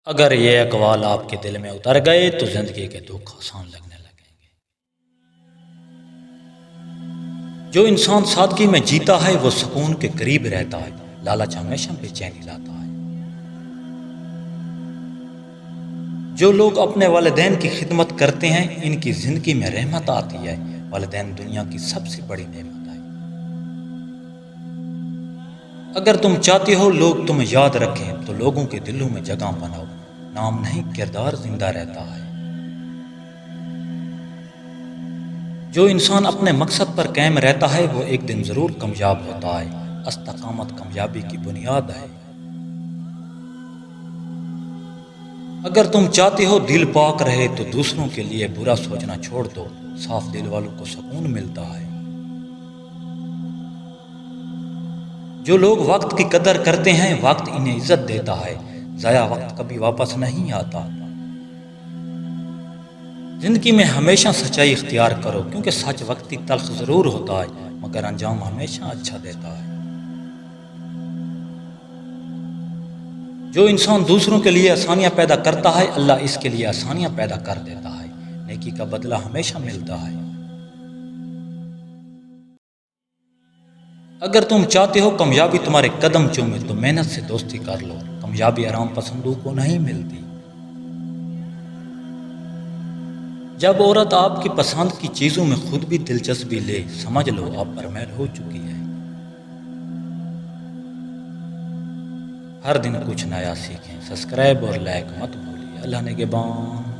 اگر یہ اقوال آپ کے دل میں اتر گئے تو زندگی کے دکھ آسان لگنے لگیں گے۔ جو انسان سادگی میں جیتا ہے وہ سکون کے قریب رہتا ہے، لالچ ہمیشہ بے چینی لاتا ہے۔ جو لوگ اپنے والدین کی خدمت کرتے ہیں ان کی زندگی میں رحمت آتی ہے۔ والدین دنیا کی سب سے بڑی نعمت ہے۔ اگر تم چاہتے ہو لوگ تمہیں یاد رکھیں تو لوگوں کے دلوں میں جگہ بناؤ، نام نہیں کردار زندہ رہتا ہے۔ جو انسان اپنے مقصد پر قائم رہتا ہے وہ ایک دن ضرور کامیاب ہوتا ہے۔ استقامت کامیابی کی بنیاد ہے۔ اگر تم چاہتے ہو دل پاک رہے تو دوسروں کے لیے برا سوچنا چھوڑ دو، صاف دل والوں کو سکون ملتا ہے۔ جو لوگ وقت کی قدر کرتے ہیں وقت انہیں عزت دیتا ہے، ضائع وقت کبھی واپس نہیں آتا۔ زندگی میں ہمیشہ سچائی اختیار کرو کیونکہ سچ وقتی تلخ ضرور ہوتا ہے مگر انجام ہمیشہ اچھا دیتا ہے۔ جو انسان دوسروں کے لیے آسانیاں پیدا کرتا ہے اللہ اس کے لیے آسانیاں پیدا کر دیتا ہے۔ نیکی کا بدلہ ہمیشہ ملتا ہے۔ اگر تم چاہتے ہو کامیابی تمہارے قدم چومے تو محنت سے دوستی کر لو، کامیابی آرام پسندوں کو نہیں ملتی۔ جب عورت آپ کی پسند کی چیزوں میں خود بھی دلچسپی لے سمجھ لو آپ پر میل ہو چکی ہے۔ ہر دن کچھ نیا سیکھیں، سبسکرائب اور لائک مت بھولیے۔ اللہ نگہبان۔